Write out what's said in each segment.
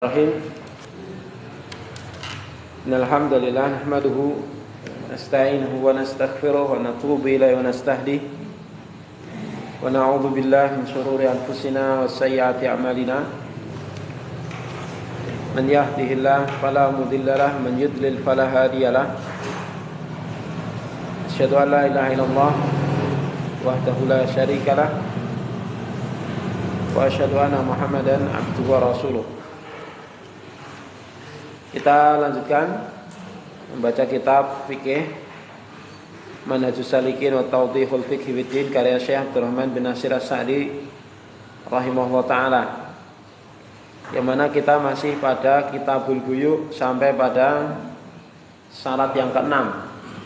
Bismillahirrahmanirrahim. Alhamdulillah nahmaduhu nasta'inuhu wa nastaghfiruh wa natubu ilayhi wa nastahdihi wa na'udzu billahi min shururi anfusina wa sayyiati a'malina. Man yahdihillahu fala mudilla lahu, man yudlil fala hadiya lahu. Asyhadu an la ilaha illallah wahdahu la syarika lahu wa asyhadu anna Muhammadan abduhu wa rasuluh. Kita lanjutkan membaca kitab fikih Manhajus Salikin wa Tawdihul Fiqhi Fiddin karya Syekh Abdurrahman bin Nasir As-Sa'di rahimahullah ta'ala, yang mana kita masih pada Kitabul Buyu sampai pada syarat yang ke-6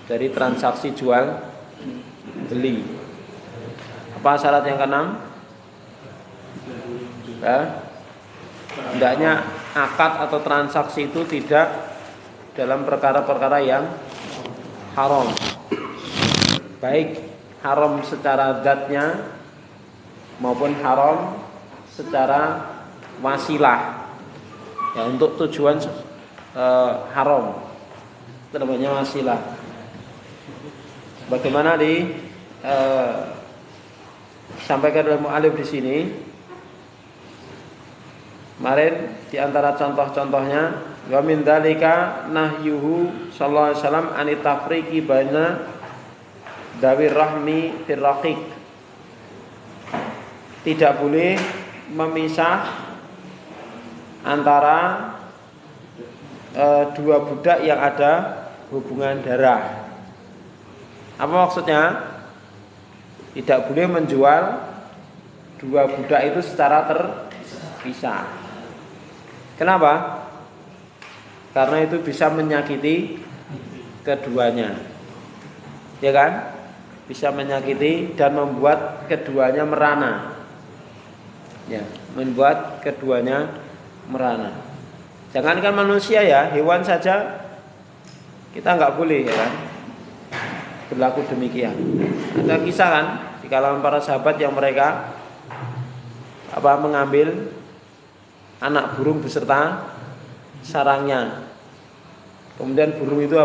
dari transaksi jual beli. Apa syarat yang ke-6? Hendaknya akad atau transaksi itu tidak dalam perkara-perkara yang haram, baik haram secara zatnya maupun haram secara wasilah, ya, untuk tujuan haram, itu namanya wasilah. Bagaimana sampaikan oleh mu'alif di sini. Kemarin di antara contoh-contohnya, wa min dzalika nahyuhu sallallahu alaihi wasallam anit tafriqi baina dawir rahmi fir raqiq. Tidak boleh memisah antara dua budak yang ada hubungan darah. Apa maksudnya? Tidak boleh menjual dua budak itu secara terpisah. Kenapa? Karena itu bisa menyakiti keduanya, ya kan? Bisa menyakiti dan membuat keduanya merana, ya, membuat keduanya merana. Jangankan manusia, ya, hewan saja kita nggak boleh, ya kan? Berlaku demikian. Ada kisah kan di kalangan para sahabat yang mereka mengambil anak burung beserta sarangnya. Kemudian burung itu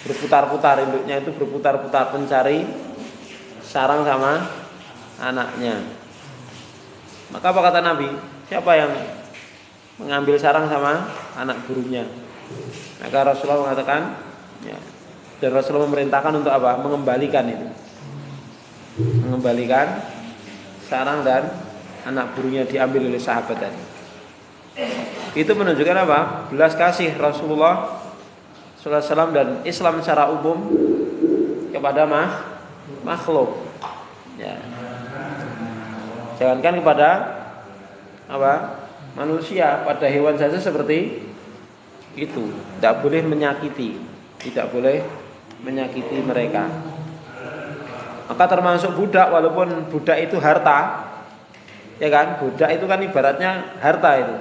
berputar-putar, induknya itu berputar-putar mencari sarang sama anaknya. Maka apa kata Nabi? Siapa yang mengambil sarang sama anak burungnya? Maka Rasulullah mengatakan, ya, dan Rasulullah memerintahkan untuk mengembalikan itu, mengembalikan sarang dan anak burungnya diambil oleh sahabat tadi. Itu menunjukkan belas kasih Rasulullah sallallahu alaihi wasallam dan Islam secara umum kepada makhluk, ya. Jangankan kepada manusia, pada hewan saja seperti itu. Tidak boleh menyakiti, tidak boleh menyakiti mereka. Maka termasuk budak, walaupun budak itu harta, ya kan, budak itu kan ibaratnya harta itu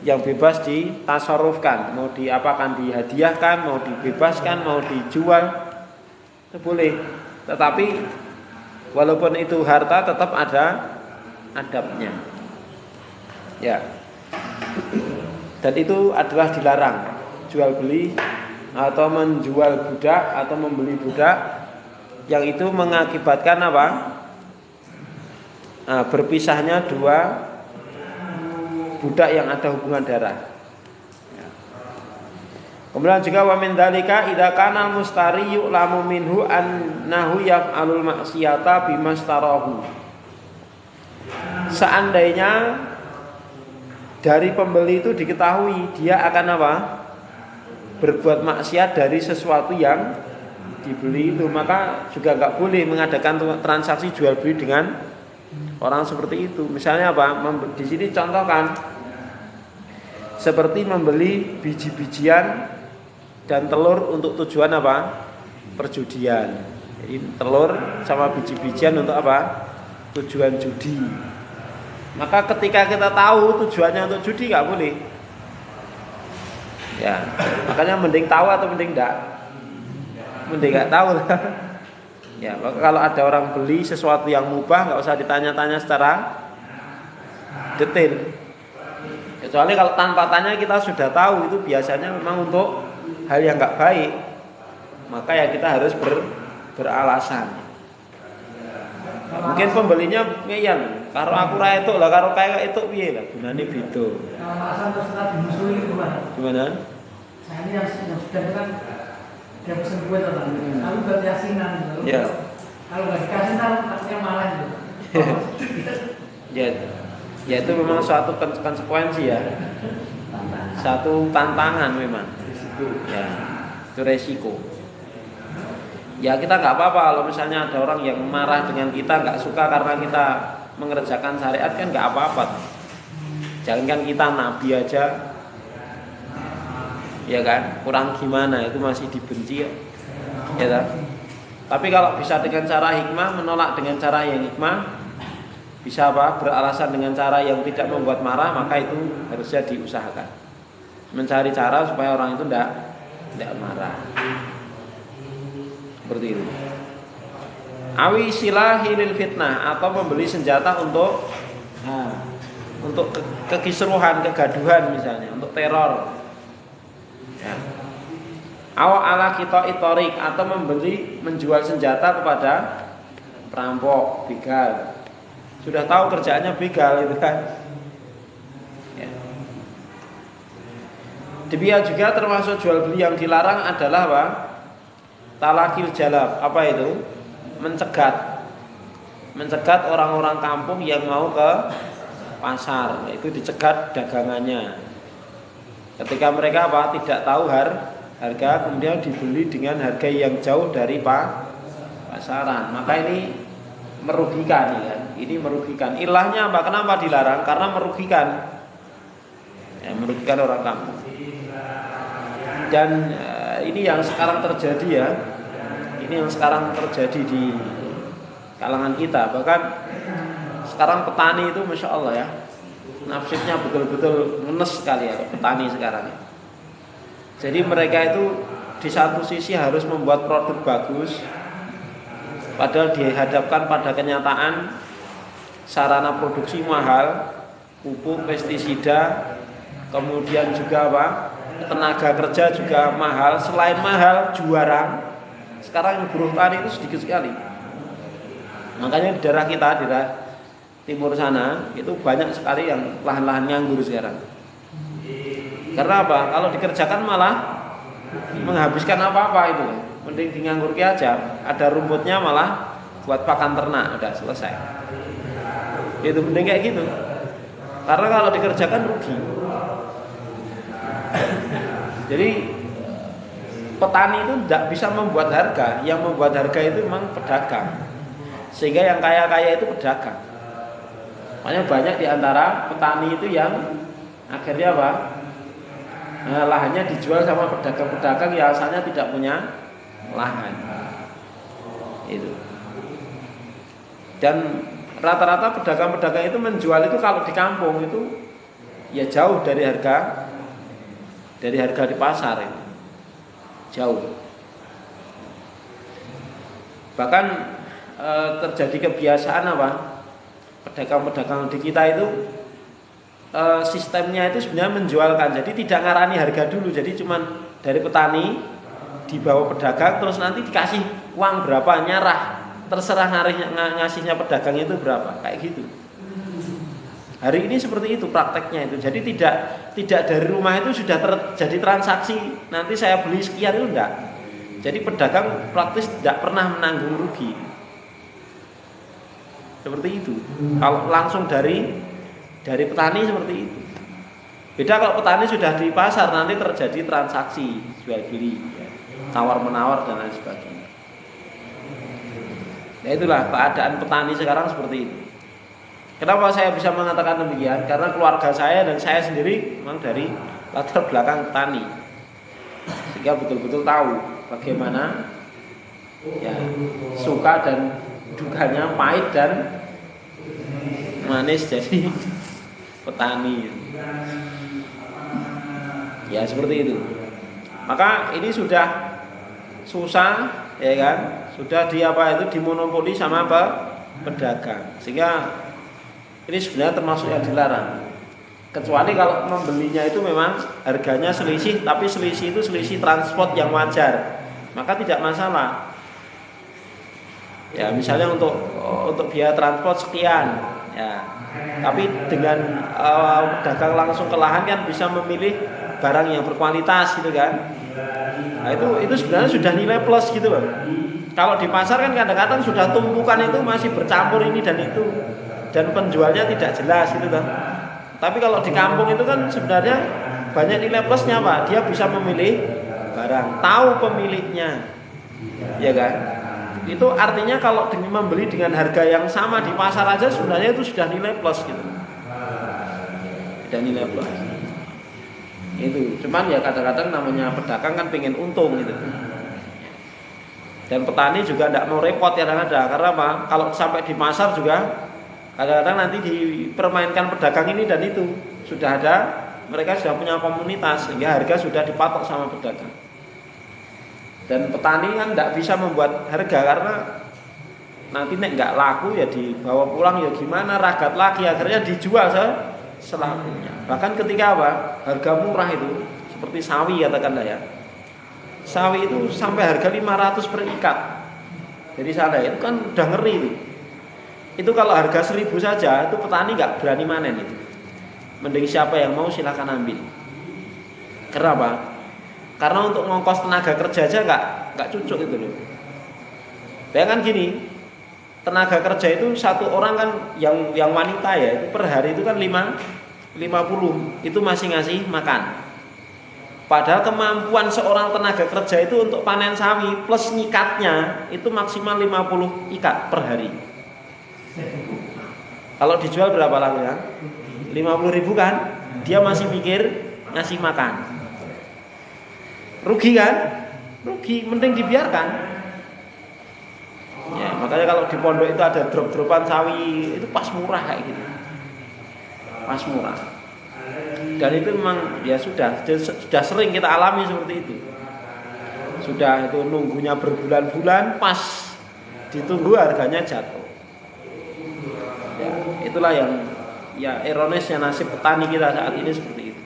yang bebas ditasarrufkan, mau diapakan, dihadiahkan, mau dibebaskan, mau dijual, itu boleh. Tetapi walaupun itu harta tetap ada adabnya, ya. Dan itu adalah dilarang jual beli atau menjual budak atau membeli budak yang itu mengakibatkan berpisahnya dua budak yang ada hubungan darah. Kemudian juga wa min dzalika idza kana mustari yu'lamu minhu annahu yaf'alul maksiyata bimastarahu. Seandainya dari pembeli itu diketahui dia akan berbuat maksiat dari sesuatu yang dibeli itu, maka juga enggak boleh mengadakan transaksi jual beli dengan orang seperti itu. Misalnya di sini contohkan seperti membeli biji-bijian dan telur untuk tujuan perjudian. Jadi telur sama biji-bijian untuk tujuan judi. Maka ketika kita tahu tujuannya untuk judi nggak boleh. Ya, makanya mending tahu atau mending enggak? Mending nggak tahu lah. Ya, maka kalau ada orang beli sesuatu yang mubah, nggak usah ditanya-tanya secara detail. Kecuali kalau tanpa tanya kita sudah tahu itu biasanya memang untuk hal yang nggak baik, maka ya kita harus beralasan. Mungkin pembelinya ngeyel, karo aku ra etuk lah, karo kayak etuk piye lah, gunane beda. Alasan terus tadi musuhi itu Pak. Gimana? Saya ini yang sudah kan dia pesen kue tuh Pak. Lalu buat yasinan gitu. Ya. Kalau nggak dikasih ntar artinya malah gitu. Ya, ya itu memang suatu konsekuensi ya, satu tantangan memang. Ya, itu resiko. Ya kita nggak apa-apa kalau misalnya ada orang yang marah dengan kita, nggak suka karena kita mengerjakan syariat, kan nggak apa-apa. Jangankan kita nabi aja, ya kan, kurang gimana itu masih dibenci ya kan? Tapi kalau bisa dengan cara hikmah, menolak dengan cara yang hikmah, bisa apa? Beralasan dengan cara yang tidak membuat marah, maka itu harusnya diusahakan. Mencari cara supaya orang itu tidak marah. Seperti itu. Awi silahi lil fitnah, atau membeli senjata untuk kekisruhan, kegaduhan misalnya, untuk teror. Ya. Aw ala kita itorik, atau menjual senjata kepada perampok, begal. Sudah tahu kerjaannya begal itu kan. Ya. Demikian juga termasuk jual beli yang dilarang adalah apa? Talakil jalab. Apa itu? Mencegat orang-orang kampung yang mau ke pasar, itu dicegat dagangannya. Ketika mereka apa? Tidak tahu harga, kemudian dibeli dengan harga yang jauh dari pasaran, maka ini merugikan ya kan? Ini merugikan. Ilahnya apa? Kenapa dilarang? Karena merugikan. Ya, merugikan orang kampung. Dan ini yang sekarang terjadi ya. Ini yang sekarang terjadi di kalangan kita. Bahkan sekarang petani itu Masya Allah ya, nasibnya betul-betul ngenes sekali ya petani sekarang. Jadi mereka itu di satu sisi harus membuat produk bagus, padahal dihadapkan pada kenyataan sarana produksi mahal, pupuk, pestisida, kemudian juga apa, tenaga kerja juga mahal. Selain mahal, juara. Sekarang yang buruh tani itu sedikit sekali. Makanya di daerah kita, di daerah timur sana, itu banyak sekali yang lahan-lahan nganggur sekarang. Karena apa? Kalau dikerjakan malah menghabiskan apa-apa itu. Mending di nganggur aja. Ada rumputnya malah buat pakan ternak, udah selesai. Itu mending kayak gitu. Karena kalau dikerjakan rugi. Jadi petani itu tidak bisa membuat harga. Yang membuat harga itu memang pedagang. Sehingga yang kaya-kaya itu pedagang. Makanya banyak di antara petani itu yang akhirnya apa? Lahannya dijual sama pedagang-pedagang yang asalnya tidak punya lahan. Itu. Dan rata-rata pedagang-pedagang itu menjual itu kalau di kampung itu ya jauh dari harga di pasar itu. Jauh. Bahkan terjadi kebiasaan apa? Pedagang-pedagang di kita itu sistemnya itu sebenarnya menjualkan. Jadi tidak ngarani harga dulu. Jadi cuman dari petani dibawa pedagang, terus nanti dikasih uang berapa, nyarah. Terserah ngasihnya pedagang itu berapa, kayak gitu. Hari ini seperti itu prakteknya itu. Jadi tidak dari rumah itu sudah terjadi transaksi. Nanti saya beli sekian itu enggak. Jadi pedagang praktis tidak pernah menanggung rugi. Seperti itu. Kalau langsung dari petani seperti itu. Beda kalau petani sudah di pasar, nanti terjadi transaksi jual beli, tawar menawar dan lain sebagainya. Nah itulah keadaan petani sekarang seperti itu. Kenapa saya bisa mengatakan demikian? Karena keluarga saya dan saya sendiri memang dari latar belakang petani, sehingga betul-betul tahu bagaimana ya suka dan dukanya, pahit dan manis jadi petani. Ya seperti itu. Maka ini sudah susah, ya kan? Sudah dimonopoli sama pedagang. Sehingga ini sebenarnya termasuk yang dilarang. Kecuali kalau membelinya itu memang harganya selisih, tapi selisih itu selisih transport yang wajar, maka tidak masalah. Ya, misalnya untuk biaya transport sekian, ya. Tapi dengan dagang langsung ke lahan kan bisa memilih barang yang berkualitas gitu kan. Nah, itu sebenarnya sudah nilai plus gitu loh. Kalau di pasar kan kadang-kadang sudah tumpukan itu masih bercampur ini dan itu, dan penjualnya tidak jelas gitu kan. Tapi kalau di kampung itu kan sebenarnya banyak nilai plusnya Pak. Dia bisa memilih barang, tahu pemiliknya, ya kan? Itu artinya kalau membeli dengan harga yang sama di pasar aja sebenarnya itu sudah nilai plus gitu. Sudah nilai plus. Itu, cuman ya kadang-kadang namanya pedagang kan pengen untung gitu. Dan petani juga tidak mau repot ya kadang-kadang. Karena apa? Kalau sampai di pasar juga kadang-kadang nanti dipermainkan pedagang ini dan itu. Sudah ada, mereka sudah punya komunitas sehingga harga sudah dipatok sama pedagang. Dan petani kan tidak bisa membuat harga karena nanti nek nggak laku ya dibawa pulang ya gimana, ragat lagi akhirnya dijual selakunya. Bahkan ketika apa? Harga murah itu seperti sawi katakanlah ya. Sawi itu sampai harga 500 per ikat. Jadi sana itu kan udah ngeri itu. Itu kalau harga 1000 saja itu petani nggak berani manen itu. Mending siapa yang mau silakan ambil. Kenapa? Karena untuk ngongkos tenaga kerja aja nggak cucuk itu loh. Bayangkan gini, tenaga kerja itu satu orang kan yang wanita ya itu per hari itu kan 50 itu masih ngasih makan. Padahal kemampuan seorang tenaga kerja itu untuk panen sawi plus nyikatnya itu maksimal 50 ikat per hari. Kalau dijual berapa lakunya? 50.000 kan? Dia masih mikir ngasih makan. Rugi kan? Rugi, mending dibiarkan. Ya, makanya kalau di pondok itu ada drop-dropan sawi itu pas murah kayak gitu. Pas murah. Dan itu memang ya sudah sering kita alami seperti itu. Sudah itu nunggunya berbulan-bulan pas ditunggu harganya jatuh. Ya, itulah yang ya ironisnya nasib petani kita saat ini seperti itu.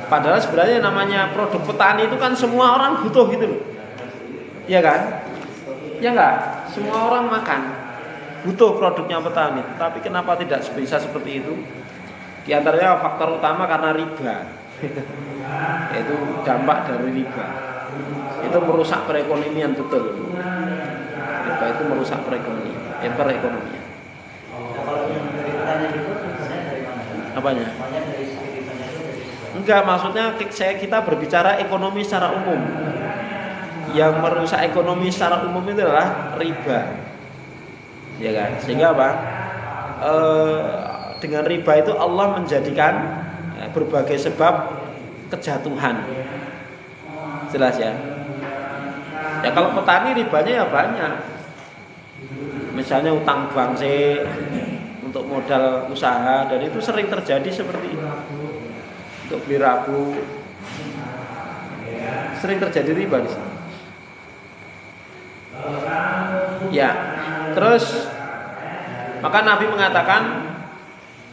Padahal sebenarnya namanya produk petani itu kan semua orang butuh gitu loh. Iya kan? Ya enggak? Semua orang makan butuh produknya petani. Tapi kenapa tidak bisa seperti itu? Di antaranya faktor utama karena riba. Itu dampak dari riba. Itu merusak perekonomian betul. Riba itu merusak perekonomian. Apanya? Enggak, maksudnya kita berbicara ekonomi secara umum. Yang merusak ekonomi secara umum itu adalah riba. Ya kan? Sehingga apa? Dengan riba itu Allah menjadikan berbagai sebab kejatuhan. Jelas ya? Ya kalau petani ribanya ya banyak. Misalnya utang bank untuk modal usaha, dan itu sering terjadi seperti itu. Untuk beli rabu sering terjadi riba di sini. Ya, terus maka Nabi mengatakan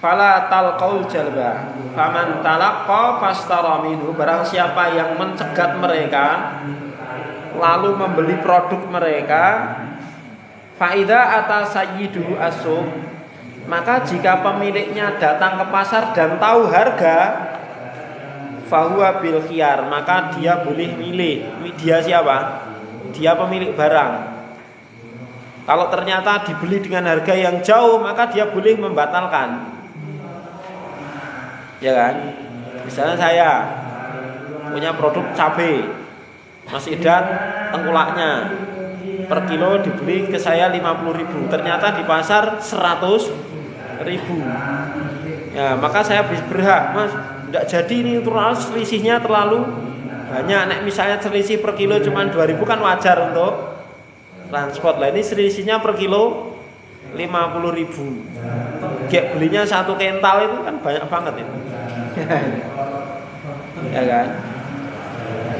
fala talqaul jalba faman talaqqa fastara minhu, barang siapa yang mencegat mereka lalu membeli produk mereka, faida atas sayyidu asum, maka jika pemiliknya datang ke pasar dan tahu harga, fahuwa bil khiyar, maka dia boleh milih. Dia siapa? Dia pemilik barang. Kalau ternyata dibeli dengan harga yang jauh, maka dia boleh membatalkan. Ya kan? Misalnya saya punya produk cabai, masih edan tengkulaknya, per kilo dibeli ke saya 50.000, ternyata di pasar 100.000. Ya, maka saya berhak, Mas, enggak jadi ini terlalu selisihnya terlalu banyak. Nek misalnya selisih per kilo cuma 2.000 kan wajar untuk transport. Lah ini selisihnya per kilo 50.000. Kayak belinya 1 kental itu kan banyak banget itu. Ya kan?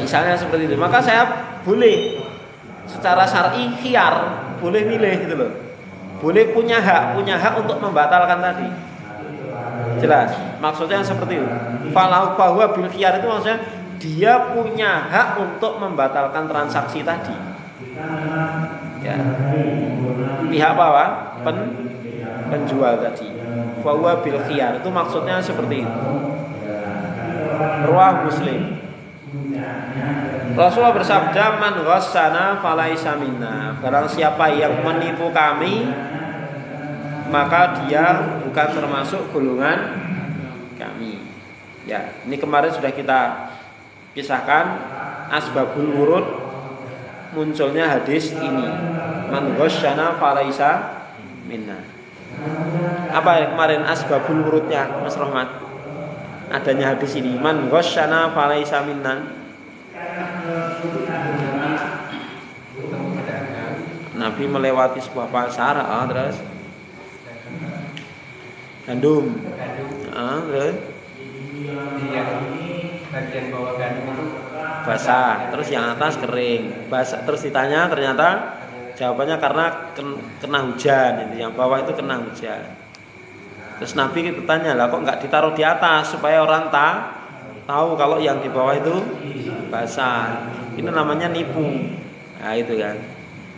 Misalnya seperti itu. Maka saya boleh secara syar'i khiyar, boleh milih gitu loh. Boleh punya hak untuk membatalkan tadi. Jelas. Maksudnya seperti itu. Falahu bahwa bil khiyar itu maksudnya dia punya hak untuk membatalkan transaksi tadi. Ya. Pihak apa? Penjual tadi. Bahwa bil khiyar itu maksudnya seperti itu. Riwayat Muslim. Rasulullah bersabda, "Man ghassana falaisa minna." Barang siapa yang menipu kami, maka dia bukan termasuk golongan kami. Ya, ini kemarin sudah kita kisahkan asbabul wurud munculnya hadis ini. Man ghassana falaisa minna. Apa ya kemarin asbabul wurudnya, Mas Rahmat? Adanya hadis ini, man ghassana falaisa minna. Nabi melewati sebuah pasar, terus gandum, terus bagian bawah gandum itu basah, terus yang atas kering. Basah, terus ditanya, ternyata jawabannya karena kena hujan. Itu yang bawah itu kena hujan. Terus Nabi bertanya, lah kok nggak ditaruh di atas supaya orang tahu kalau yang di bawah itu basah. Ini namanya nipu. Nah itu kan.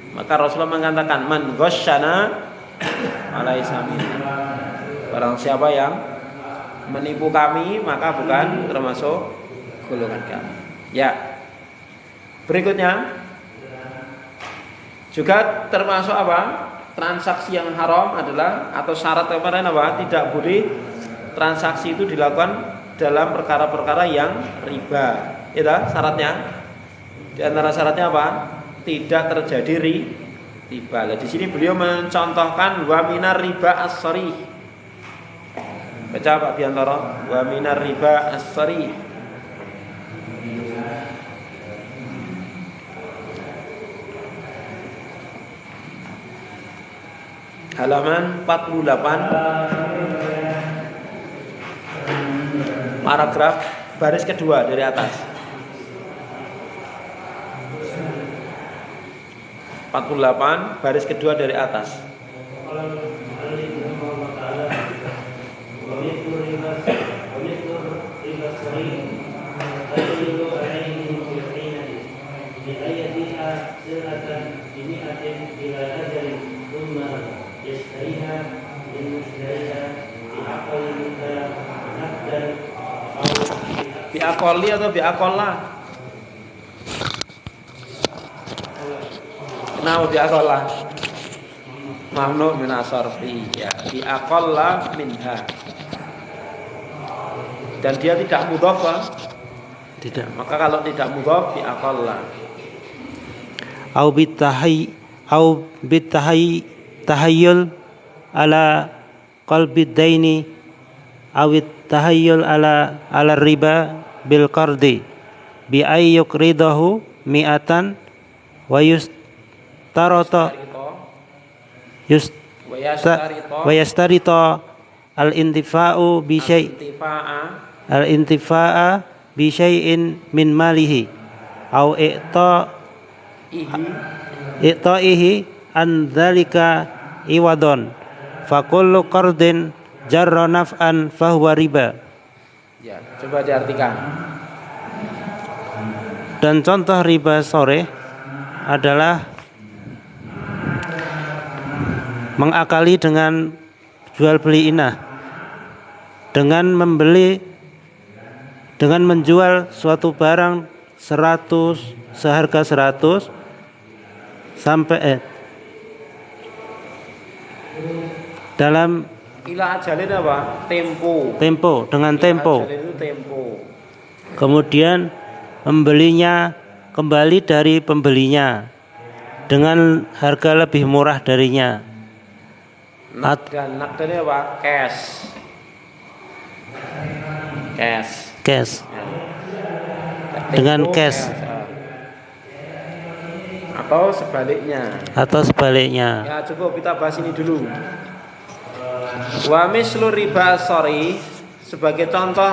Maka Rasulullah mengatakan, man ghasyana alaisa minna. Barang siapa yang menipu kami maka bukan termasuk golongan kami. Ya. Berikutnya juga termasuk apa? Transaksi yang haram adalah atau syarat kemarin apa? Tidak boleh transaksi itu dilakukan dalam perkara-perkara yang riba. Itu syaratnya. Di antara syaratnya apa? Tidak terjadi riba. Di sini beliau mencontohkan wa minar riba as-sarih. Baca Pak Biantoro, wa minar riba as-sarih. Halaman 48, paragraf baris kedua dari atas. 48 baris kedua dari atas. Biakoli atau biakola? Kenapa biakola? Mamnu min asarfi, ya, biakola minha. Dan dia tidak mudhaf, tidak. Maka kalau tidak mudhaf biakola. Au tahayyul ala qalbid daini awit tahayyul ala riba bil qardi bi ay yukridahu mi'atan wa yastarita al intifa'u bi syai'in min malihi au i'ta'ihi an dzalika iwadon fa kullu qardin jarra naf'an fahuwa riba. Ya, coba diartikan. Dan contoh riba sore adalah mengakali dengan jual beli inah, dengan menjual suatu barang 100 seharga 100 sampai dalam ila ajalin apa? Tempo dengan tempo. Ajalin itu tempo. Kemudian membelinya kembali dari pembelinya dengan harga lebih murah darinya. Nakdannya apa? Cash. Ya. Dengan Tempo, cash. Atau sebaliknya. Ya, cukup kita bahas ini dulu. Wa mislu riba as-sari, sebagai contoh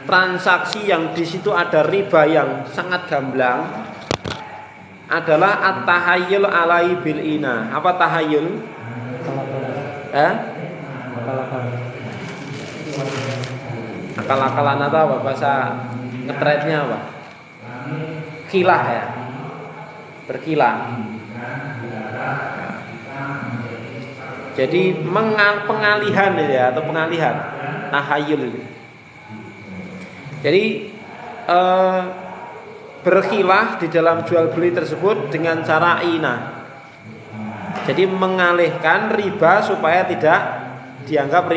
transaksi yang di situ ada riba yang sangat gamblang adalah at-tahayyul alai bil ina. Apa tahayyul? Akal-akalan atau apa bahasa ngetretnya apa? Kilah ya. Berkilah. Jadi pengalihan ya atau pengalihan tahayul. Jadi berkilah di dalam jual beli tersebut dengan cara inah. Jadi mengalihkan riba supaya tidak dianggap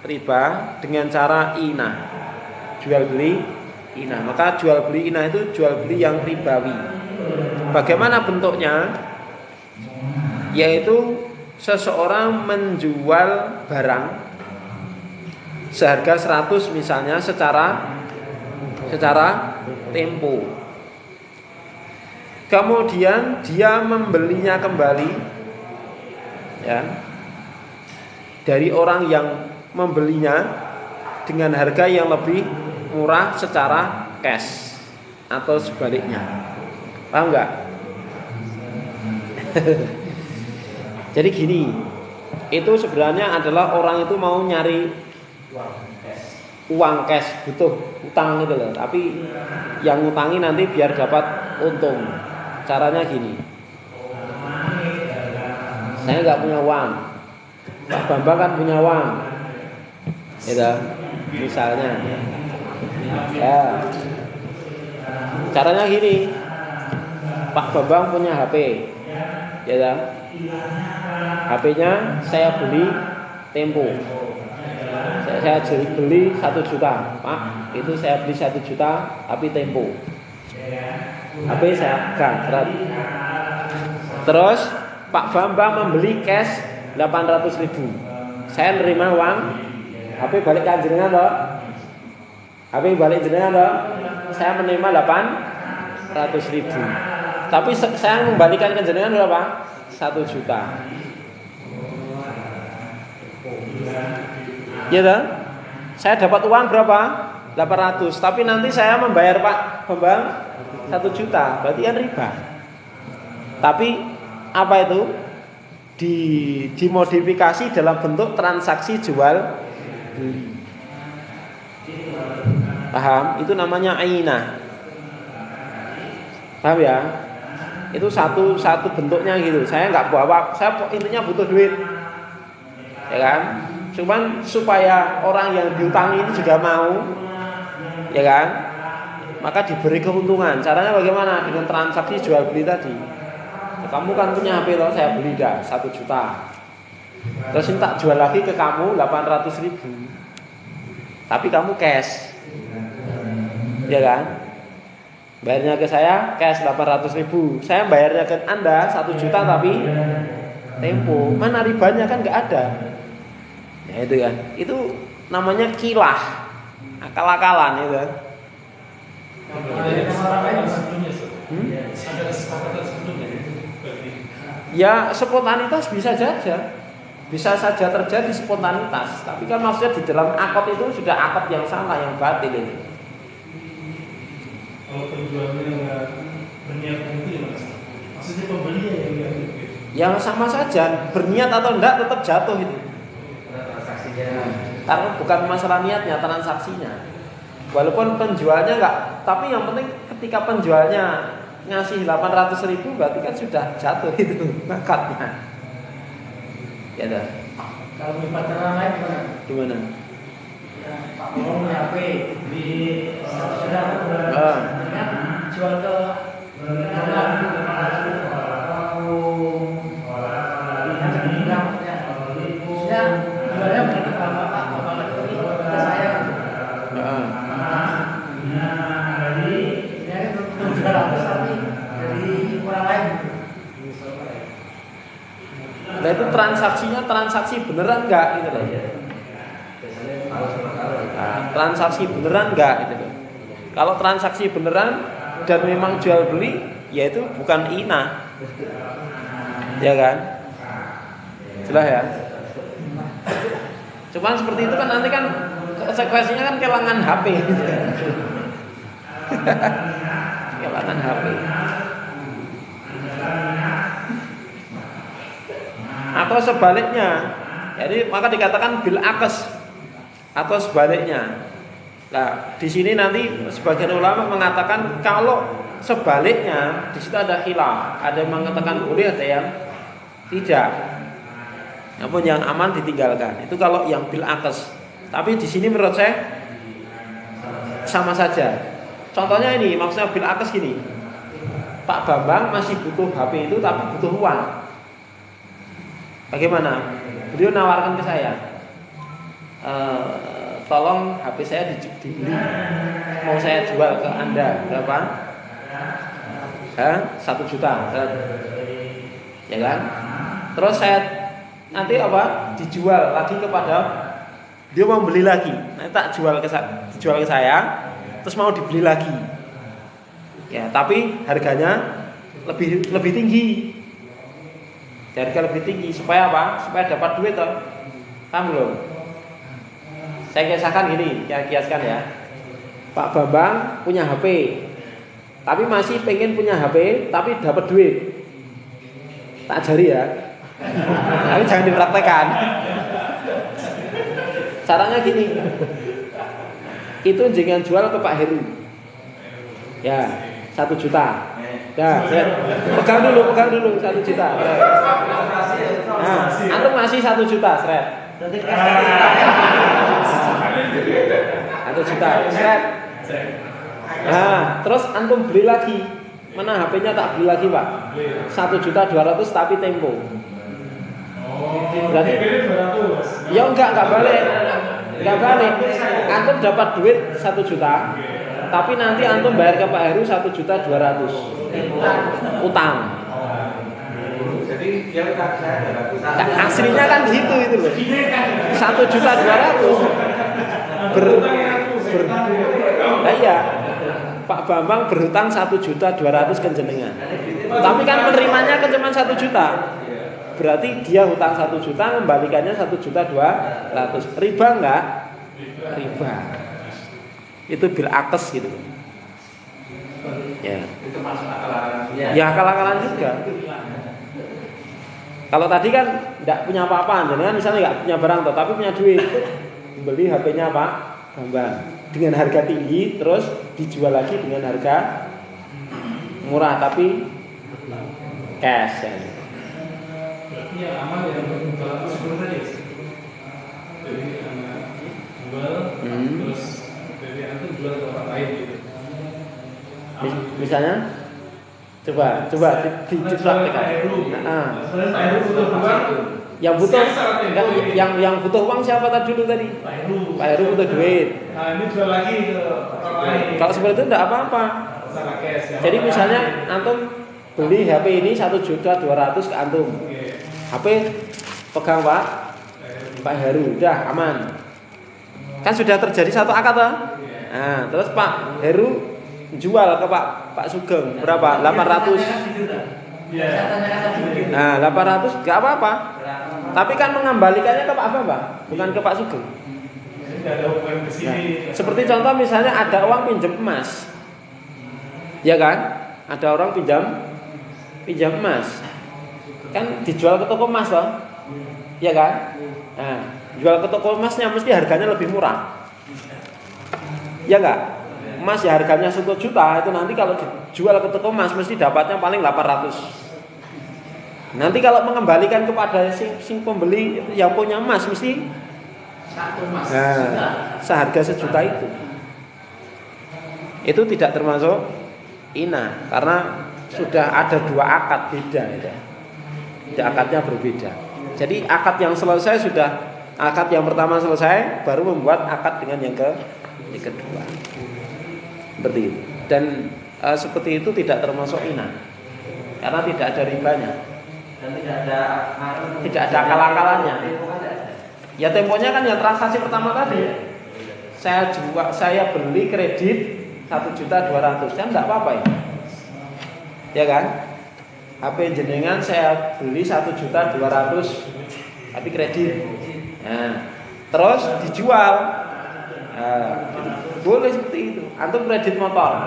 riba dengan cara inah. Jual beli inah. Maka jual beli inah itu jual beli yang ribawi. Bagaimana bentuknya? Yaitu seseorang menjual barang seharga 100 misalnya secara tempo. Kemudian dia membelinya kembali ya dari orang yang membelinya dengan harga yang lebih murah secara cash atau sebaliknya. Paham enggak? Jadi gini, itu sebenarnya adalah orang itu mau nyari uang cash, butuh utang gitu loh. Tapi yang ngutangi nanti biar dapat untung. Caranya gini. Saya nggak punya uang, Pak Bambang kan punya uang, gitu. Misalnya, ya. Caranya gini, Pak Bambang punya HP, ya. HP-nya saya beli Tempo. Saya beli 1 juta, Pak. Itu saya beli 1 juta, tapi Tempo. HP saya ganti. Terus Pak Bambang membeli cash 800.000. Saya nerima uang, HP balik ke jenengan loh. HP balik jenengan loh. Saya menerima 800.000. Tapi saya membalikan ke jenengan berapa? 1 juta. Ya kan? Saya dapat uang berapa? 800. Tapi nanti saya membayar Pak Bambang 1 juta. Berarti kan riba. Tapi apa itu? Dimodifikasi dalam bentuk transaksi jual beli. Paham? Itu namanya ainah. Paham ya? Itu satu bentuknya gitu. Saya nggak bawa, saya intinya butuh duit, ya kan? Cuman supaya orang yang diutangi ini juga mau, ya kan? Maka diberi keuntungan. Caranya bagaimana? Dengan transaksi jual beli tadi. Kamu kan punya HP loh, saya beli dah 1 juta. Terus ini tak jual lagi ke kamu 800.000. Tapi kamu cash, ya kan? Bayarnya ke saya cash 800.000. Saya bayarnya ke Anda 1 juta tapi Tempo. Mana ribanya kan nggak ada. Ya itu kan. Itu namanya kilah. Akal-akalan itu kan. Ya spontanitas bisa saja. Bisa saja terjadi spontanitas. Tapi kan maksudnya di dalam akad itu sudah akad yang salah, yang batil ini. Kalau penjualnya nggak berniat itu ya mas, maksudnya pembelinya yang nggak gitu. Yang sama saja, berniat atau enggak tetap jatuh itu. Transaksinya. Karena bukan masalah niatnya, transaksinya. Walaupun penjualnya enggak, tapi yang penting ketika penjualnya ngasih 800.000 berarti kan sudah jatuh itu akadnya. Ya dah. Kalau di pacaran lain gimana? Gimana? Pak Bambang punya HP di saudara jual ke orang jualnya bukan ke Pak Bambang ke saya. Ini kan 700 tapi dari orang lain. Nah itu transaksinya transaksi beneran enggak gitu loh. Nah, transaksi beneran enggak gitu loh. Kalau transaksi beneran dan memang jual beli, ya itu bukan inah. Ya kan? Jelas ya? Cuman seperti itu kan nanti kan konsekuensinya kan kehilangan HP. Kehilangan HP. Atau sebaliknya. Jadi maka dikatakan bil akes. atau sebaliknya. Nah, di sini nanti sebagian ulama mengatakan kalau sebaliknya di situ ada khilaf, ada yang mengatakan boleh, ada yang tidak. Namun yang aman ditinggalkan. Itu kalau yang bil akes. Tapi di sini menurut saya sama saja. Contohnya ini, maksudnya bil akes gini. Pak Bambang masih butuh HP itu tapi butuh uang. Bagaimana? Beliau nawarkan ke saya, tolong HP saya dibeli, mau saya jual ke Anda berapa? 1 juta, ya kan? Terus saya nanti apa? Dijual lagi kepada dia, mau beli lagi, nanti tak dijual ke saya, terus mau dibeli lagi, ya tapi harganya lebih tinggi, harga lebih tinggi supaya apa? Supaya dapat duit toh, paham belum? Saya kisahkan gini, kiaskan ya. Pak Bambang punya HP, tapi masih pengen punya HP, tapi dapat duit. Tak jari ya. Tapi jangan dipraktekkan. Caranya gini. Itu jangan jual ke Pak Heru. Ya, 1 juta. Ya, pegang dulu 1 juta. Nah, antum masih 1 juta, seret. 1 juta, seret. Nah, terus antum beli lagi. Mana HP-nya tak beli lagi, Pak? 1.200.000 tapi tempo. Berarti ya enggak balik. Enggak balik. Antum dapat duit 1 juta, tapi nanti antum bayar ke Pak Heru 1.200.000 utang. Jadi dia utang saya 200. Aslinya kan gitu itu loh. 1.200.000 iya. Pak Bambang berhutang 1.200.000 ke jenengan. Tapi kan penerimanya kan cuma 1 juta. Berarti dia hutang 1 juta, kembalikannya 1.200.000. Riba enggak? Riba. Itu bil akes gitu. Ya. Itu masuk akal-akalan. Ya akal-akalan juga. Kalau tadi kan enggak punya apa-apa, jenengan misalnya enggak punya barang toh, tapi punya duit. Beli HP-nya Pak Bambang dengan harga tinggi, terus dijual lagi dengan harga murah tapi cash ya. Berarti yang aman ya jual sebelum tadi. Jadi jual terus dari itu jual ke orang lain gitu. Misalnya coba dipraktikkan. Sebenarnya Pak Heru butuh uang. Yang butuh uang siapa dulu tadi? Pak Heru butuh duit. Nah, ini jual lagi ke orang lain. Kalau seperti itu enggak apa-apa. Sama cash. Jadi misalnya antum beli HP ini 1.200.000 ke antum. HP pegang Pak Heru, udah aman. Kan sudah terjadi satu akad toh? Nah, terus Pak Heru jual ke Pak Sugeng berapa? 800. Nah, 800 enggak apa-apa. Tapi kan mengembalikannya ke Pak Bambang, bukan ke Pak Sugeng. Nah, seperti contoh misalnya ada uang pinjam emas. Ya kan? Ada orang pinjam emas. Kan dijual ke toko emas toh? Ya kan? Nah, jual ke toko emasnya mesti harganya lebih murah. Ya enggak? Emas ya harganya 1 juta, itu nanti kalau dijual ke toko emas mesti dapatnya paling 800. Nanti kalau mengembalikan kepada sing pembeli yang punya emas mesti 1 emas. Nah, seharga 1 juta itu. Itu tidak termasuk ina karena sudah ada 2 akad beda ya. Akadnya berbeda. Jadi akad yang selesai sudah, akad yang pertama selesai baru membuat akad dengan yang kedua. Seperti itu. Dan seperti itu tidak termasuk ina. Karena tidak ada ribanya. Dan tidak ada akal-akalannya. Ya temponya kan yang transaksi pertama tadi. Saya beli kredit 1.200.000 kan enggak apa-apa ya. Ya kan? HP jenengan saya beli 1.200.000 tapi kredit. Nah, terus dijual. Nah, boleh seperti itu. Antum kredit motor.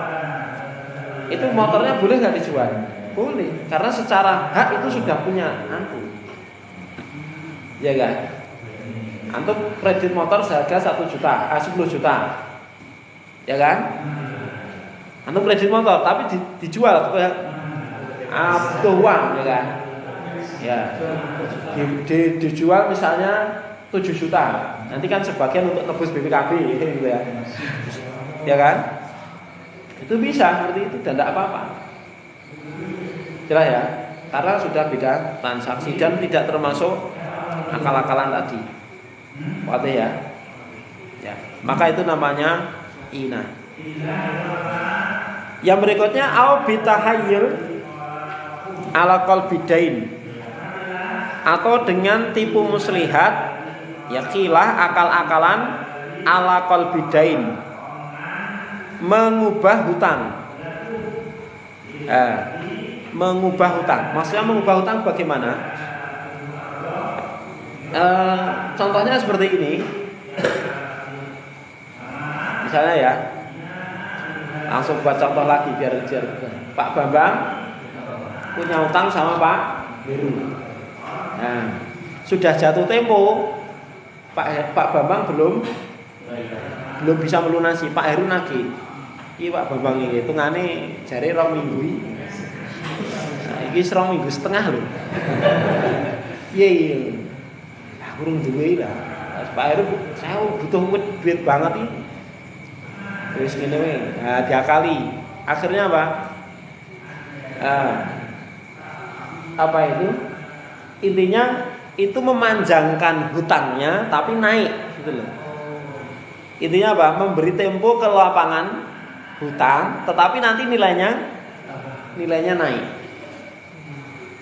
Itu motornya boleh nggak dijual? Boleh, karena secara hak itu sudah punya antum. Ya kan? Antum kredit motor seharga 1 juta, 10 juta. Ya kan? Antum kredit motor tapi dijual butuh uang, ya kan? Ya. Dijual misalnya 7 juta. Nanti kan sebagian untuk tebus BPKB gitu ya. Ya kan? Itu bisa seperti itu dan tidak apa-apa. Jelas ya? Karena sudah beda transaksi dan tidak termasuk akal-akalan tadi. Paham ya? Ya. Maka itu namanya ina. Yang berikutnya au bitahayyul ala qalbidain, atau dengan tipu muslihat, ya khilah akal-akalan ala qalbidain, mengubah hutang. Mengubah hutang. Maksudnya mengubah hutang bagaimana? Contohnya seperti ini. Misalnya ya, langsung buat contoh lagi biar Pak Bambang punya hutang sama Pak Heru. Nah, sudah jatuh tempo, Pak Bambang belum bisa melunasi. Pak Heru nagih. Iya Pak Bambang ini hitungane jare 2 minggu iki. Nah, iki 2 minggu setengah lho. Iya. Kurang duwe lah. Pak Heru saya butuh duit banget ini. Terus ngene wae. Nah, diakali. Akhirnya apa? Apa itu? Intinya itu memanjangkan hutangnya tapi naik gitu loh. Intinya apa? Memberi tempo ke lapangan hutang tetapi nanti nilainya naik.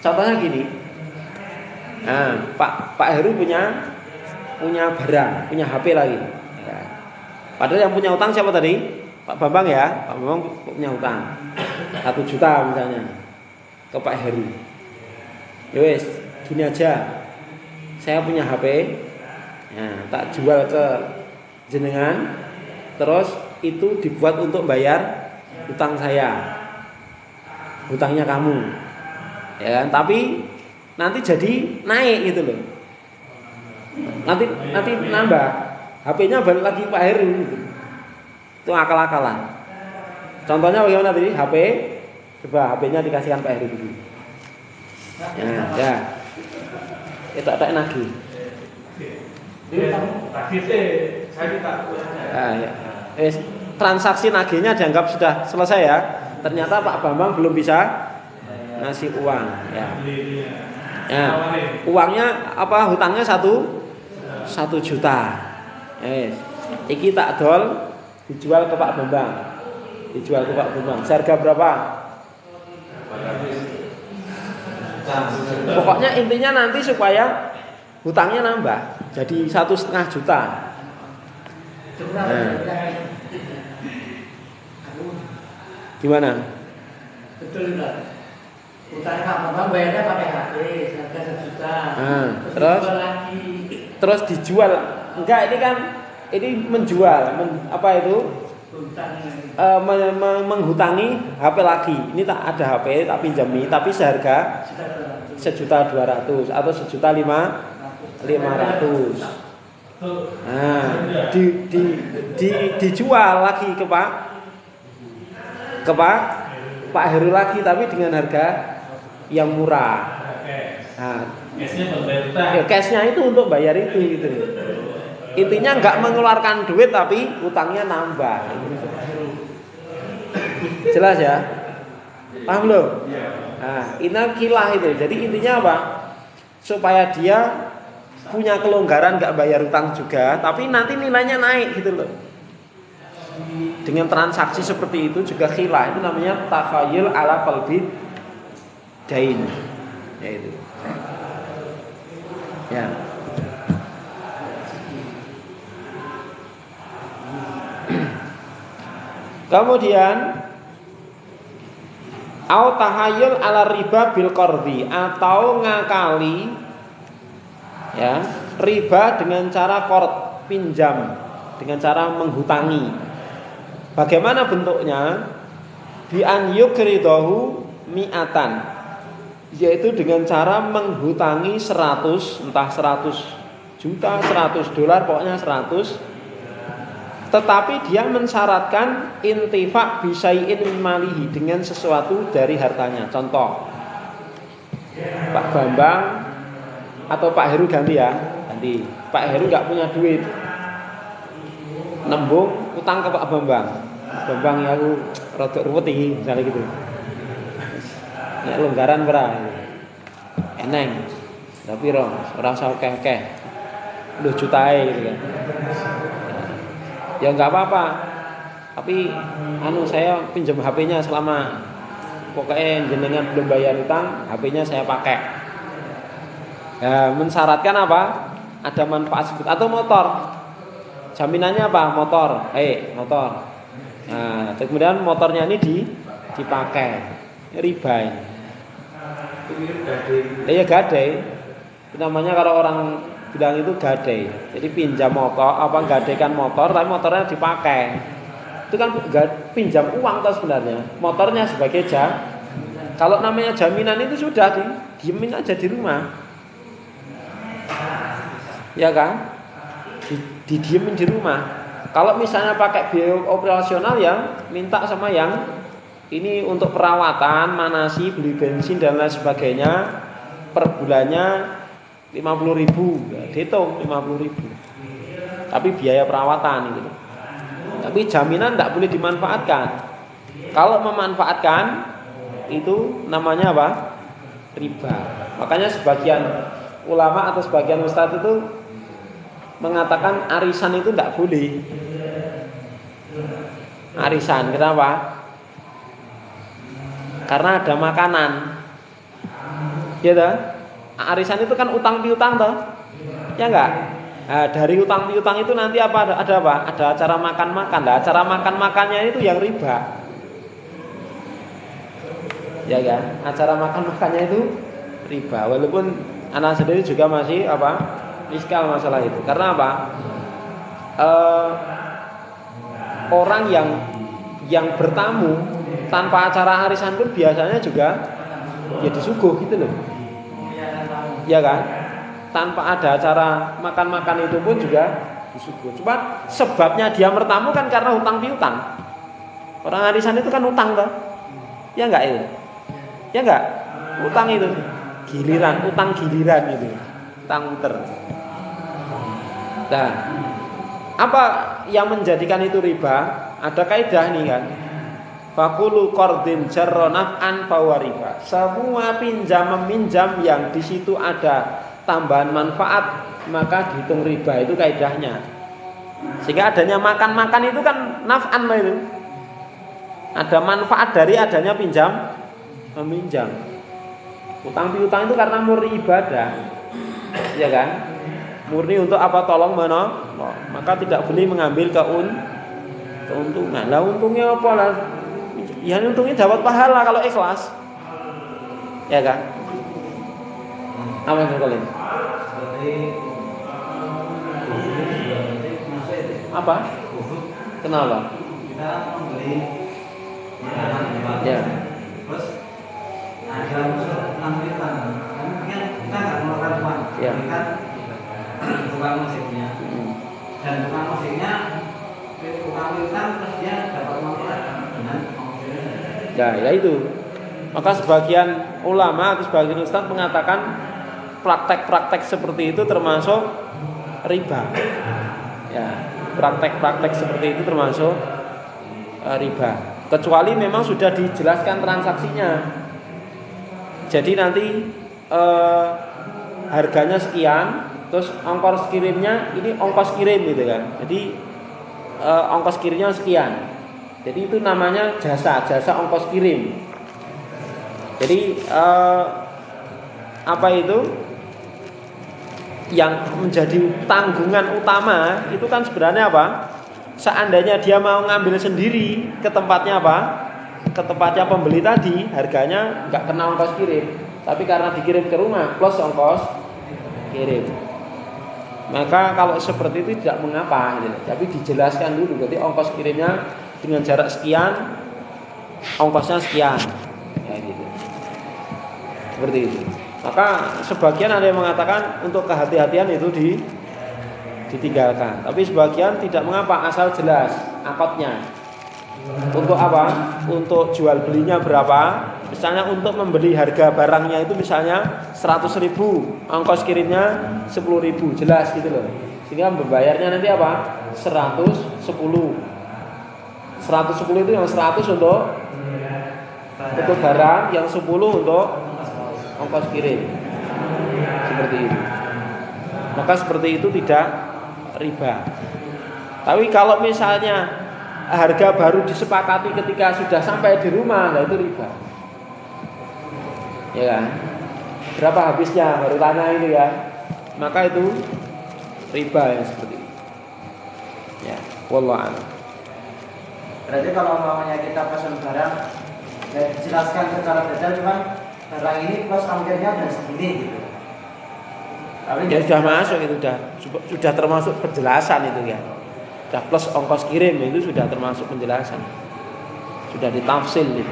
Contohnya gini. Nah, Pak Heru punya barang, punya HP lagi. Ya. Padahal yang punya hutang siapa tadi? Pak Bambang ya. Pak Bambang punya hutang 1 juta misalnya ke Pak Heru. Ya wes, gini aja. Saya punya HP. Nah, tak jual ke jenengan. Terus itu dibuat untuk bayar hutang saya. Hutangnya kamu. Ya kan? Tapi nanti jadi naik gitu loh. Nanti nambah. HP-nya balik lagi Pak Heru gitu. Itu akal-akalan. Contohnya bagaimana tadi? HP, coba HP-nya dikasihkan Pak Heru dulu. Ya. Itu ada nagih. Tadi saya minta uangnya. Ya. Transaksi nagihnya dianggap sudah selesai ya. Ternyata Pak Bambang belum bisa ngasih uang ya. Ya, uangnya apa? Hutangnya 1 juta. Iki tak dol dijual ke Pak Bambang. Harga berapa? Pokoknya intinya nanti supaya hutangnya nambah jadi 1,5 juta. Gimana? Betul enggak? Utang Bambang bayarnya pakai HP harga 1 juta. Terus dijual. Enggak, ini menjual, apa itu? Menghutangi HP lagi. Ini tak ada HP tak pinjami tapi seharga 1.200.000 atau 1.500.000. Nah, dijual lagi ke Pak Heru lagi tapi dengan harga yang murah. Nah, cashnya itu untuk bayar itu gitu. Intinya nggak mengeluarkan duit tapi utangnya nambah. Jelas ya? Paham belum? Nah, ini kilah itu. Jadi intinya apa? Supaya dia punya kelonggaran nggak bayar utang juga, tapi nanti nilainya naik gitu loh. Dengan transaksi seperti itu juga khilah. Itu namanya takhayul ala qalbi dain. Yaitu. Ya. Kemudian au tahayul ala riba bil qardi, atau ngakali ya, riba dengan cara qard, pinjam, dengan cara menghutangi. Bagaimana bentuknya? Bi an yukridahu mi'atan, yaitu dengan cara menghutangi 100, entah 100 juta, 100 dolar, pokoknya 100. Tetapi dia mensyaratkan intifak bisai'in min malihi, dengan sesuatu dari hartanya. Contoh, Pak Bambang atau Pak Heru ganti ya, ganti. Pak Heru nggak punya duit, nembung utang ke Pak Bambang. Bambang ya aku rodok ruwet iki, misalnya gitu. Nek longgaran ora. Eneng. Tapi ora usah akeh-akeh. 10 jutae gitu kan. Ya nggak apa-apa, tapi saya pinjam HP-nya selama pokoknya jenengan belum bayar utang, HP-nya saya pakai. Ya, mensyaratkan apa? Ada manfaat sebut atau motor. Jaminannya apa? Motor. Motor. Nah, kemudian motornya ini dipakai. Riba ini. Ya gade. Itu namanya kalau orang bilang itu gade. Jadi pinjam motor, gadekan motor, tapi motornya dipakai. Itu kan pinjam uang toh sebenarnya. Motornya sebagai kalau namanya jaminan itu sudah diemin aja di rumah. Ya kan? Didiemin di rumah. Kalau misalnya pakai biaya operasional ya minta sama yang ini untuk perawatan, manasi, beli bensin dan lain sebagainya, per bulannya 50.000, ya, dihitung 50.000. Tapi biaya perawatan itu. Tapi jaminan tidak boleh dimanfaatkan. Kalau memanfaatkan itu namanya apa? Riba. Makanya sebagian ulama atau sebagian ustadz itu mengatakan arisan itu tidak boleh. Arisan, kenapa? Karena ada makanan. Ya toh? Arisan itu kan utang piutang toh? Ya enggak? Nah, dari utang piutang itu nanti ada apa? Ada acara makan-makan. Nah, acara makan-makannya itu yang riba. Ya kan? Acara makan-makannya itu riba. Walaupun anak sendiri juga masih iskal masalah itu. Karena apa? Orang yang bertamu tanpa acara arisan pun biasanya juga ya disuguh gitu loh. Ya kan? Tanpa ada acara makan-makan itu pun juga disuguh. Cuma sebabnya dia bertamu kan karena hutang piutang. Orang arisan itu kan utang toh. Ya enggak itu? Ya enggak? Utang itu giliran, utang giliran itu. Utang muter. Nah, apa yang menjadikan itu riba? Ada kaidah nih kan. Fakulu qardin jarra naf'an fahuwa riba. Semua pinjam meminjam yang di situ ada tambahan manfaat maka dihitung riba, itu kaidahnya. Sehingga adanya makan-makan itu kan naf'an lah itu. Ada manfaat dari adanya pinjam meminjam. Utang piutang itu karena murni ibadah. Ya kan? Murni untuk apa? Tolong menolong. Maka tidak boleh mengambil keuntungan. Lah untungnya apa lah? Ya untungnya dapat pahala kalau ikhlas. Ya kan? Apa yang kalian? Apa? Kenapa? Kita membeli ya. Terus ada unsur tampilan. Kan kita nggak mengeluarkan uang. Ya. Kan tukang musiknya. Dan tukang musiknya tukang piutang terus dia dapat manfaat dengan Ya itu. Maka sebagian ulama atau sebagian ustaz mengatakan praktek-praktek seperti itu termasuk riba. Ya, praktek-praktek seperti itu termasuk riba. Kecuali memang sudah dijelaskan transaksinya. Jadi nanti harganya sekian, terus ongkos kirimnya ini ongkos kirim gitu kan. Jadi ongkos kirimnya sekian. Jadi itu namanya jasa ongkos kirim. Jadi apa itu yang menjadi tanggungan utama itu kan sebenarnya apa? Seandainya dia mau ngambil sendiri ke tempatnya apa? Ke tempatnya pembeli tadi, harganya nggak kena ongkos kirim. Tapi karena dikirim ke rumah plus ongkos kirim. Maka kalau seperti itu tidak mengapa, gitu. Tapi dijelaskan dulu. Berarti ongkos kirimnya dengan jarak sekian, ongkosnya sekian, ya gitu. Seperti itu. Maka sebagian ada yang mengatakan untuk kehati-hatian itu ditinggalkan. Tapi sebagian tidak mengapa, asal jelas akadnya. Untuk apa? Untuk jual belinya berapa? Misalnya untuk membeli harga barangnya itu misalnya 100.000, ongkos kirimnya 10.000, jelas gitu loh. Sehingga membayarnya nanti apa? 110 itu yang 100 untuk barang, yang 10 untuk ongkos kirim. Seperti itu. Maka seperti itu tidak riba. Tapi kalau misalnya harga baru disepakati ketika sudah sampai di rumah, nah itu riba. Ya kan? Berapa habisnya baru tanya itu ya. Maka itu riba yang seperti itu. Ya, wallahu a'lam. Berarti kalau umpamanya kita pesan barang, ya dijelaskan secara detail, cuman barang ini plus ongkirnya udah segini gitu. Tapi Ya sudah masuk itu, sudah termasuk penjelasan itu ya. Sudah plus ongkos kirim itu sudah termasuk penjelasan. Sudah ditafsil itu.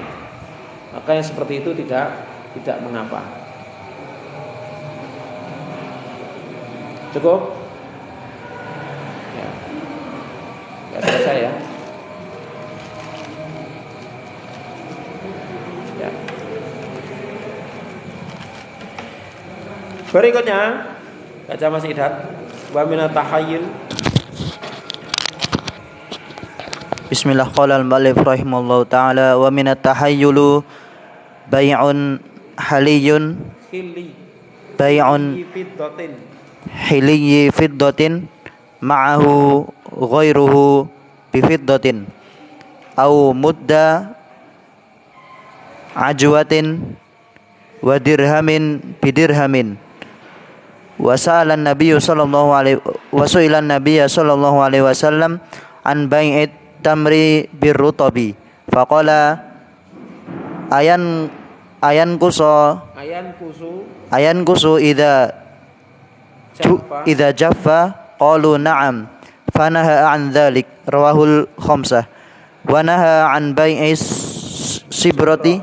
Maka yang seperti itu tidak mengapa. Cukup? Ya. Ya selesai ya. Ya. Berikutnya baca Mas Idhat, wa minat tahayyul. Bismillah, qala al-mu'allif rahimallahu ta'ala, wa minat tahayyulu bai'un haliyun Khili bai'un fiddatin hiliyyi fiddatin ma'ahu ghairuhu bifiddatin au mudda ajwatin wa dirhamin bidirhamin. Wasalan Nabiy sallallahu alaihi wasallam an bai'it tamri birrutabi faqala ayan kusu idza jaffa qalu na'am fanaha an dhalik rawahul khamsah wa naha an bai'is sibrati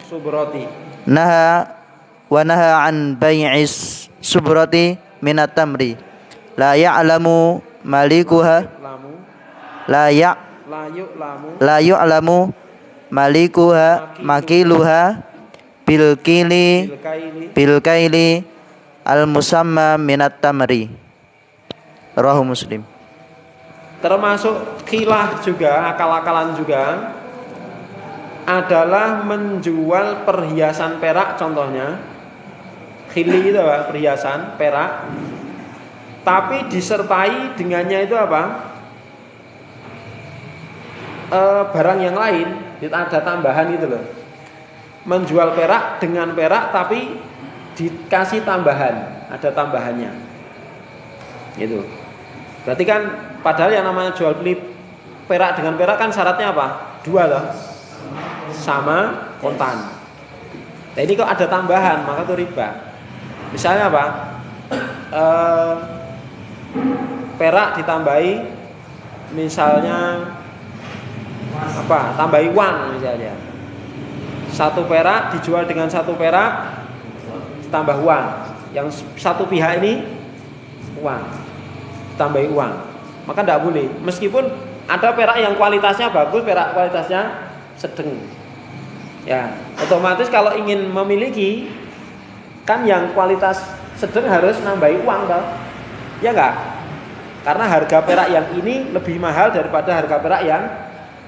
subrati naha an bai'is subrati minat tamri la ya'lamu malikuha la yu'lamu malikuha makiluha bil kaili al musamma minat tamri. Rawahu Muslim. Termasuk khilah juga, akal-akalan juga adalah menjual perhiasan perak, contohnya khili itu apa? Perhiasan perak, tapi disertai dengannya itu apa? Barang yang lain, ada tambahan itu loh. Menjual perak dengan perak tapi dikasih tambahan, ada tambahannya. Gitu. Berarti kan padahal yang namanya jual beli perak dengan perak kan syaratnya apa? Dua loh. Sama kontan. Nah ini kok ada tambahan, maka itu riba. Misalnya apa? Perak ditambahi misalnya apa? Tambahi uang misalnya. Satu perak dijual dengan satu perak tambah uang. Yang satu pihak ini uang, tambahi uang. Maka tidak boleh. Meskipun ada perak yang kualitasnya bagus, perak kualitasnya sedang. Ya, otomatis kalau ingin memiliki kan yang kualitas sedang harus nambahi uang toh. Ya enggak? Karena harga perak yang ini lebih mahal daripada harga perak yang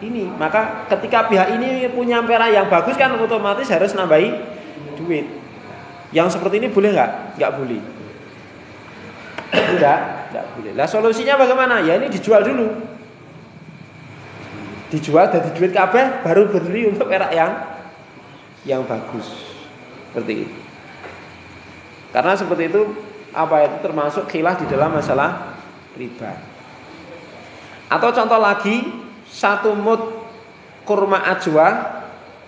ini. Maka ketika pihak ini punya perak yang bagus kan otomatis harus nambahi duit. Yang seperti ini boleh enggak? Enggak boleh. Tidak boleh. Lah solusinya bagaimana? Ya ini dijual dulu. Dijual dari duit kabeh baru beli untuk perak yang bagus. Seperti itu. Karena seperti itu apa itu termasuk khilah di dalam masalah riba. Atau contoh lagi, satu mud kurma ajwa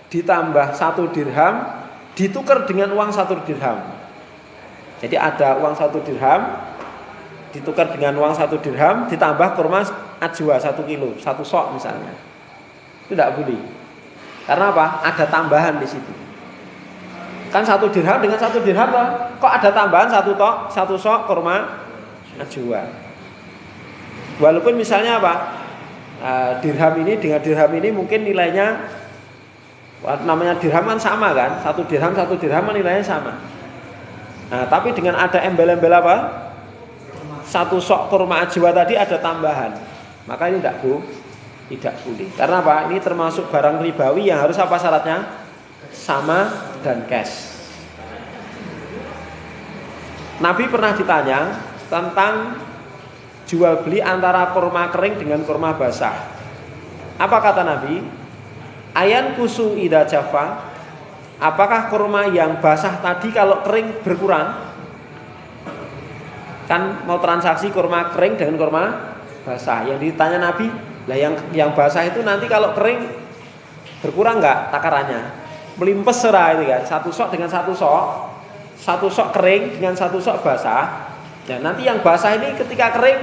ditambah 1 dirham ditukar dengan uang 1 dirham. Jadi ada uang 1 dirham ditukar dengan uang 1 dirham ditambah kurma ajwa 1 kilo, 1 sok misalnya. Itu tidak boleh. Karena apa? Ada tambahan di situ. Kan 1 dirham dengan 1 dirham loh. Kok ada tambahan 1 sok kurma ajwa. Walaupun misalnya apa? Dirham ini dengan dirham ini mungkin nilainya namanya dirham kan sama kan? Satu dirham nilainya sama. Nah, tapi dengan ada embel-embel apa? Satu sok kurma ajwa tadi ada tambahan. Maka ini tidak boleh. Karena apa? Ini termasuk barang ribawi yang harus apa syaratnya? Sama dan cash. Nabi pernah ditanya tentang jual beli antara kurma kering dengan kurma basah. Apa kata Nabi? Ayan kusu ida jafa. Apakah kurma yang basah tadi kalau kering berkurang? Kan mau transaksi kurma kering dengan kurma basah. Yang ditanya Nabi, lah yang basah itu nanti kalau kering berkurang nggak takarannya? Melimpes serah itu kan, satu sok dengan satu sok kering dengan satu sok basah. Ya nanti yang basah ini ketika kering,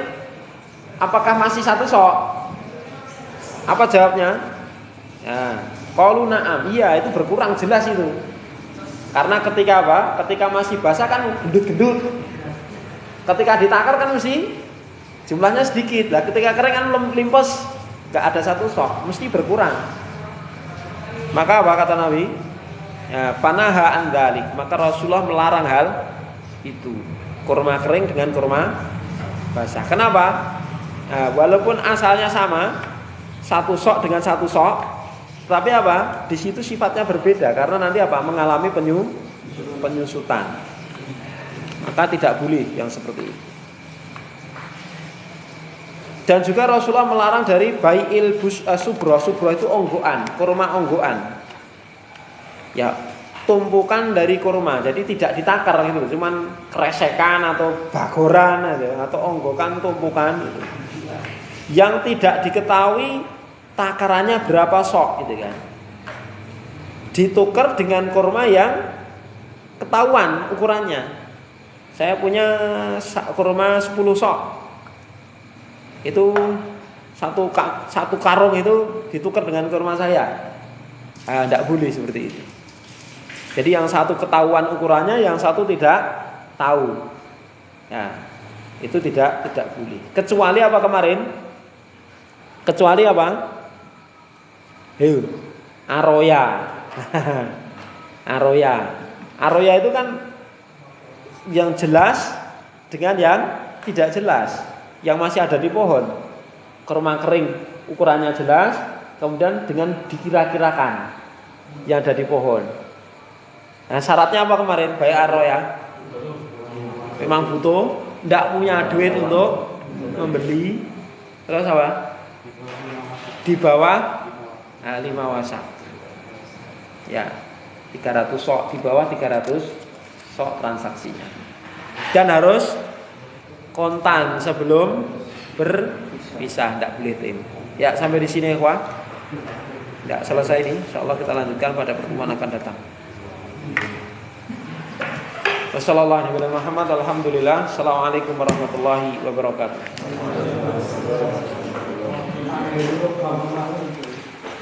apakah masih satu sok? Apa jawabnya? Ya, qalu na'am, iya itu berkurang jelas itu. Karena ketika apa? Ketika masih basah kan gendut-gendut. Ketika ditakar kan mesti jumlahnya sedikit. Lah ketika kering kan limpes, nggak ada satu sok, mesti berkurang. Maka apa kata Nabi? Ya, panaha an dzalik. Maka Rasulullah melarang hal itu. Kurma kering dengan kurma basah. Kenapa? Nah, walaupun asalnya sama, satu sok dengan satu sok, tapi apa? Di situ sifatnya berbeda karena nanti apa? Mengalami penyusutan. Maka tidak boleh yang seperti itu. Dan juga Rasulullah melarang dari bai'il subro. Subro itu onggoan, kurma onggoan. Ya, tumpukan dari kurma. Jadi tidak ditakar gitu, cuman kresekan atau bagoran aja, atau onggokan tumpukan gitu. Yang tidak diketahui takarannya berapa sok gitu kan. Ditukar dengan kurma yang ketahuan ukurannya. Saya punya kurma 10 sok. Itu satu karung itu ditukar dengan kurma saya. Tidak boleh seperti itu. Jadi yang satu ketahuan ukurannya, yang satu tidak tahu. Ya, itu tidak boleh. Kecuali apa kemarin? Kecuali apa? Aroya. Aroya itu kan yang jelas dengan yang tidak jelas. Yang masih ada di pohon. Kurma kering ukurannya jelas, kemudian dengan dikira-kirakan yang ada di pohon. Nah, syaratnya apa kemarin? Bayar aroya. Memang butuh, tidak punya duit untuk membeli. Terus apa? Di bawah 5 wasak. Ya, 300 sok, di bawah 300 sok transaksinya. Dan harus kontan sebelum berpisah, tidak boleh tim. Ya, sampai di sini ya, tidak selesai ini. Insyaallah kita lanjutkan pada pertemuan akan datang. Wassalamualaikum warahmatullahi wabarakatuh. Alhamdulillah. Assalamualaikum warahmatullahi wabarakatuh.